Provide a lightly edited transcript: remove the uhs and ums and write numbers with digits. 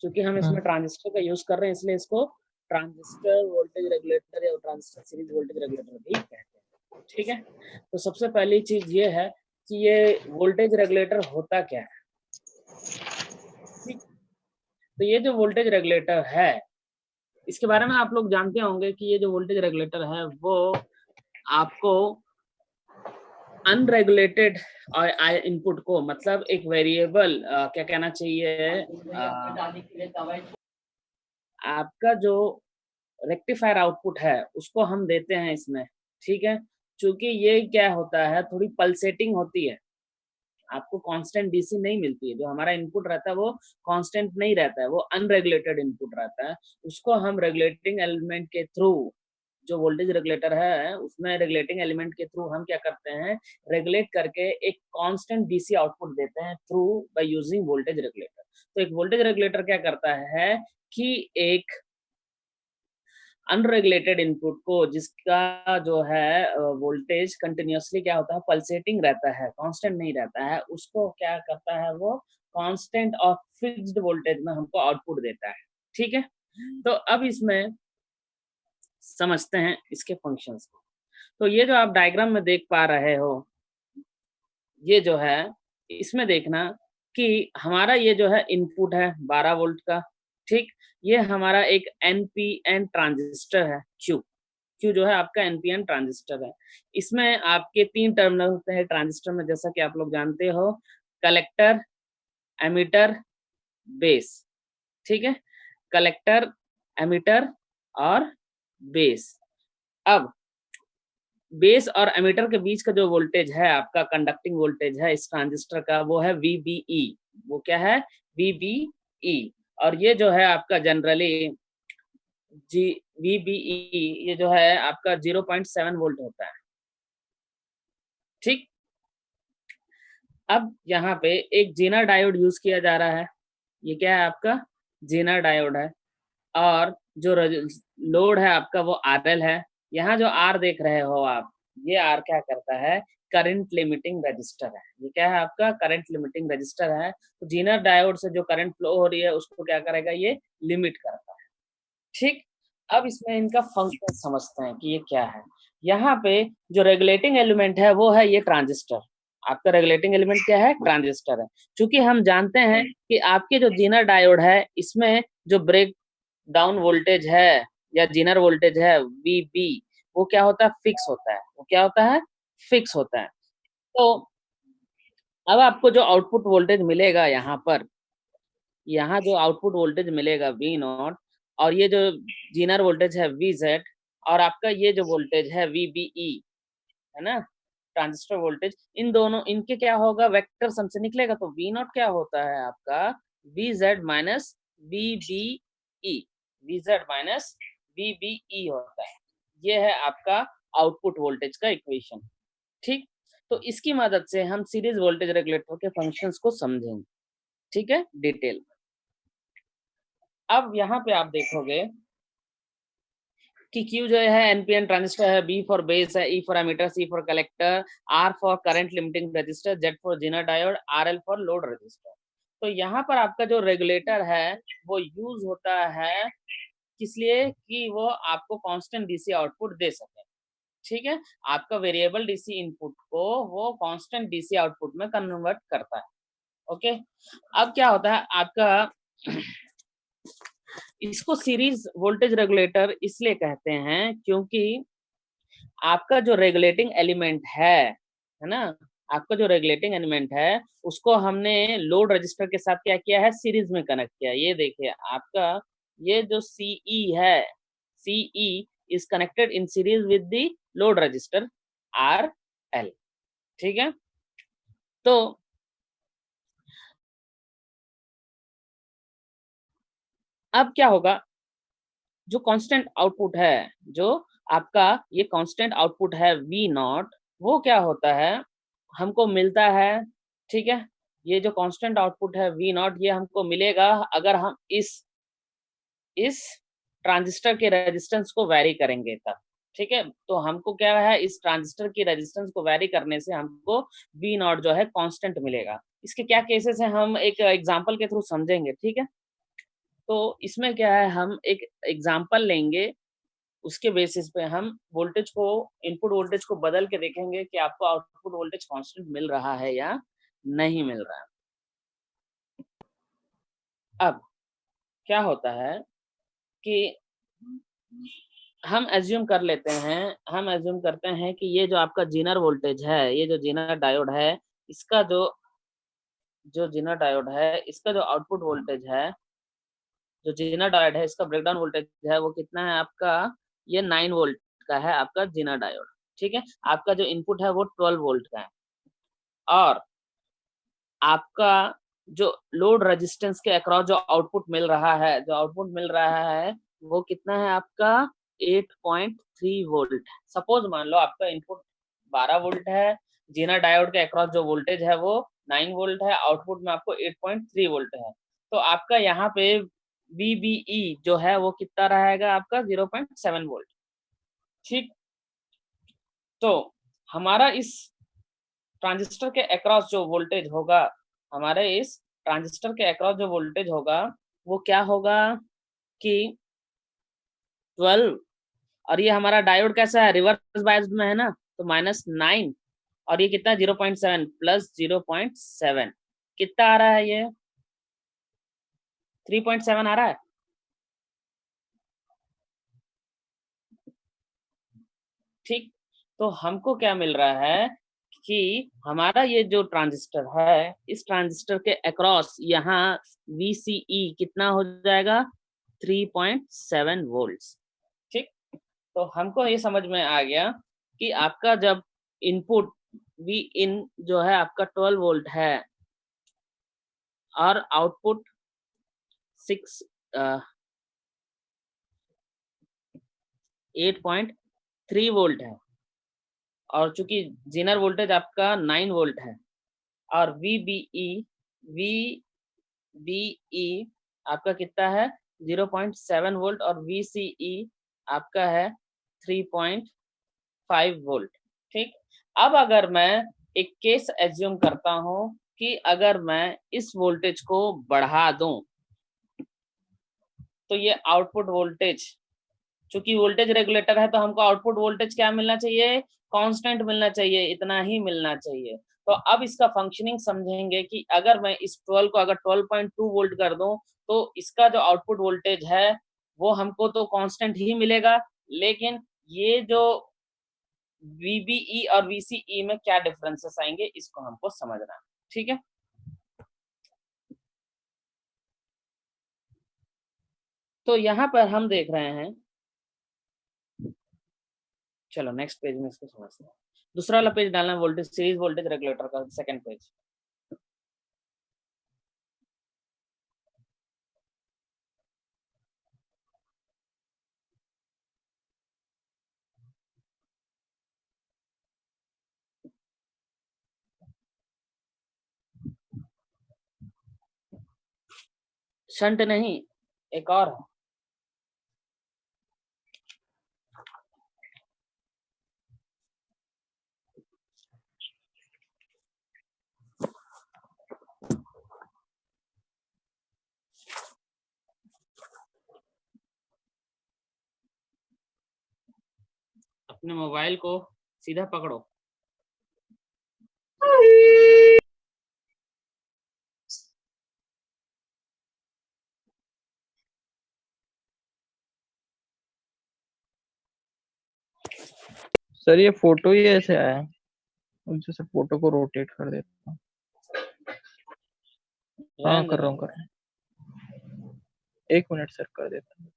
क्योंकि हम इसमें ट्रांजिस्टर का यूज कर रहे हैं, इसलिए इसको ट्रांजिस्टर वोल्टेज रेगुलेटर या ट्रांजिस्टर सीरीज वोल्टेज रेगुलेटर भी कहते हैं। ठीक है, तो सबसे पहली चीज ये है कि ये वोल्टेज रेगुलेटर होता क्या है। ठीक, तो ये जो वोल्टेज रेगुलेटर है, इसके बारे में आप लोग जानते होंगे कि ये जो वोल्टेज रेगुलेटर है वो आपको अनरेगुलेटेड इनपुट को, मतलब एक वेरिएबल क्या कहना चाहिए, आपका जो रेक्टिफायर आउटपुट है उसको हम देते हैं इसमें। ठीक है, क्योंकि ये क्या होता है, थोड़ी पल्सेटिंग होती है, आपको कांस्टेंट डीसी नहीं मिलती है। जो हमारा इनपुट रहता है वो कांस्टेंट नहीं रहता है, वो अनरेगुलेटेड इनपुट रहता है। उसको हम रेगुलेटिंग एलिमेंट के थ्रू, जो वोल्टेज रेगुलेटर है उसमें रेगुलेटिंग एलिमेंट के थ्रू हम क्या करते हैं, रेगुलेट करके एक कांस्टेंट डीसी आउटपुट देते हैं through by using voltage regulator. तो एक वोल्टेज रेगुलेटर क्या करता है कि एक अनरेगुलेटेड इनपुट को, जिसका जो है वोल्टेज कंटिन्यूअसली क्या होता है, पल्सेटिंग रहता है, कांस्टेंट नहीं रहता है, उसको क्या करता है, वो कांस्टेंट और फिक्स्ड वोल्टेज में हमको आउटपुट देता है। ठीक है, तो अब इसमें समझते हैं इसके फंक्शंस को। तो ये जो आप डायग्राम में देख पा रहे हो, ये जो है इसमें देखना कि हमारा ये जो है इनपुट है 12 वोल्ट का। ठीक, ये हमारा एक एनपीएन ट्रांजिस्टर है, क्यू जो है आपका एनपीएन ट्रांजिस्टर है। इसमें आपके 3 टर्मिनल होते हैं ट्रांजिस्टर में, जैसा कि आप लोग जानते हो, कलेक्टर, एमिटर, बेस। ठीक है, कलेक्टर, एमिटर और बेस। अब बेस और एमिटर के बीच का जो वोल्टेज है, आपका कंडक्टिंग वोल्टेज है इस ट्रांजिस्टर का, वो है VBE। वो क्या है, VBE। और ये जो है आपका जनरली जी VBE, ये जो है आपका 0.7 वोल्ट होता है। ठीक, अब यहाँ पे एक जेनर डायोड यूज किया जा रहा है। ये क्या है आपका, जेनर डायोड है। और जो लोड है आपका वो RL है। यहाँ जो R देख रहे हो आप, ये R क्या करता है, करंट लिमिटिंग रजिस्टर है। ये क्या है आपका, करंट लिमिटिंग रजिस्टर है। तो जेनर डायोड से जो करंट फ्लो हो रही है उसको क्या करेगा, ये लिमिट करता है। ठीक, अब इसमें इनका फंक्शन समझते हैं कि ये क्या है। यहाँ पे जो रेगुलेटिंग एलिमेंट है वो है ये ट्रांजिस्टर। आपका रेगुलेटिंग एलिमेंट क्या है, ट्रांजिस्टर है। क्योंकि हम जानते हैं कि आपके जो जेनर डायोड है इसमें जो ब्रेक डाउन वोल्टेज है या जेनर वोल्टेज है VB, वो क्या होता है, फिक्स होता है। वो क्या होता है, फिक्स होता है। तो अब आपको जो आउटपुट वोल्टेज मिलेगा यहाँ पर, यहाँ जो आउटपुट वोल्टेज मिलेगा V0, और ये जो जेनर वोल्टेज है VZ, और आपका ये जो वोल्टेज है VBE, है ना, ट्रांजिस्टर वोल्टेज, इन दोनों, इनके क्या होगा, वेक्टर सम से निकलेगा। तो V0 क्या होता है आपका, VZ minus VBE, VZ minus VBE होता है। ये है आपका आउटपुट वोल्टेज का इक्वेशन। ठीक, तो इसकी मदद से हम सीरीज वोल्टेज रेगुलेटर के फंक्शंस को समझेंगे। ठीक है, डिटेल। अब यहाँ पे आप देखोगे कि Q जो है एनपीएन ट्रांजिस्टर है, B फॉर बेस है, E for emitter, C for collector, R for current limiting resistor, Z for zener diode, RL for load resistor. तो यहाँ पर आपका जो रेगुलेटर है वो यूज होता है किस लिए, कि वो आपको कांस्टेंट डीसी आउटपुट दे सके। ठीक है, आपका वेरिएबल डीसी इनपुट को वो कांस्टेंट डीसी आउटपुट में कन्वर्ट करता है। ओके, अब क्या होता है आपका इसको सीरीज वोल्टेज रेगुलेटर इसलिए कहते हैं क्योंकि आपका जो रेगुलेटिंग एलिमेंट है ना, आपका जो रेगुलेटिंग एलिमेंट है उसको हमने लोड रजिस्टर के साथ क्या किया है, सीरीज में कनेक्ट किया। ये देखिए आपका ये जो CE है, CE is connected in series with the load register RL। ठीक है, तो अब क्या होगा, जो कांस्टेंट आउटपुट है, जो आपका ये कांस्टेंट आउटपुट है V0, वो क्या होता है, हमको मिलता है। ठीक है, ये जो कांस्टेंट आउटपुट है V0, ये हमको मिलेगा अगर हम इस ट्रांजिस्टर के रेजिस्टेंस को वैरी करेंगे तब। ठीक है, तो हमको क्या है, इस ट्रांजिस्टर की रेजिस्टेंस को वैरी करने से हमको V0 जो है कांस्टेंट मिलेगा। इसके क्या केसेस हैं, हम एक एग्जांपल के थ्रू समझेंगे। ठीक है, तो इसमें क्या है, हम एक एग्जांपल लेंगे, उसके बेसिस पे हम वोल्टेज को, इनपुट वोल्टेज को बदल के देखेंगे कि आपको आउटपुट वोल्टेज कांस्टेंट मिल रहा है या नहीं मिल रहा है। अब क्या होता है कि हम एज्यूम कर लेते हैं, हम एज्यूम करते हैं कि ये जो आपका जीनर वोल्टेज है, ये जो जीनर डायोड है, इसका जो जीनर डायोड है, इसका जो आउटपुट वोल्टेज है, जो जीनर डायोड है, इसका ब्रेकडाउन वोल्टेज है वो कितना है आपका, ये 9 वोल्ट का है आपका जीनर डायोड। ठीक है, आपका जो इनपुट है वो 12 वोल्ट का है, और आपका जो लोड रेजिस्टेंस के अक्रॉस जो आउटपुट मिल रहा है, जो आउटपुट मिल रहा है वो कितना है आपका 8.3 वोल्ट। सपोज मान लो आपका इनपुट 12 वोल्ट है, जीनर डायोड के अक्रॉस जो वोल्टेज है वो 9 वोल्ट है, आउटपुट में आपको 8.3 वोल्ट है, तो आपका यहाँ पे VBE जो है वो कितना रहेगा आपका 0.7 वोल्ट। ठीक, तो हमारा इस ट्रांजिस्टर के अक्रॉस जो वोल्टेज होगा, हमारे इस ट्रांजिस्टर के अक्रॉस जो वोल्टेज होगा वो क्या होगा कि 12, और ये हमारा डायोड कैसा है, रिवर्स बायस्ड में है ना, तो -9, और ये कितना 0.7 प्लस 0.7 कितना आ रहा है, ये 3.7 आ रहा है। ठीक, तो हमको क्या मिल रहा है कि हमारा ये जो ट्रांजिस्टर है, इस ट्रांजिस्टर के अक्रॉस यहाँ VCE कितना हो जाएगा 3.7 वोल्ट्स। ठीक, तो हमको ये समझ में आ गया कि आपका जब इनपुट V in जो है आपका 12 वोल्ट है और आउटपुट 8.3 वोल्ट है, और चूंकि जीनर वोल्टेज आपका 9 वोल्ट है, और VBE आपका कितना है 0.7 वोल्ट, और VCE आपका है 3.5 वोल्ट। ठीक, अब अगर मैं एक केस एज्यूम करता हूं कि अगर मैं इस वोल्टेज को बढ़ा दूं, तो ये आउटपुट वोल्टेज, चूंकि वोल्टेज रेगुलेटर है तो हमको आउटपुट वोल्टेज क्या मिलना चाहिए, कांस्टेंट मिलना चाहिए, इतना ही मिलना चाहिए। तो अब इसका फंक्शनिंग समझेंगे कि अगर मैं इस 12 को अगर 12.2 वोल्ट कर दूं, तो इसका जो आउटपुट वोल्टेज है वो हमको तो कांस्टेंट ही मिलेगा, लेकिन ये जो VBE और VCE में क्या डिफरेंसेस आएंगे इसको हमको समझना है। ठीक है, तो यहाँ पर हम देख रहे हैं, चलो नेक्स्ट पेज में इसको समझते हैं। दूसरा वाला पेज डालना है, वोल्टेज सीरीज वोल्टेज रेगुलेटर का सेकंड पेज। शंट नहीं, एक और है। अपने मोबाइल को सीधा पकड़ो। सर ये फोटो ही ऐसे आया, जैसे फोटो को रोटेट कर देता हूँ। हाँ कर रहा हूँ। 1 मिनट सर कर देता हूँ।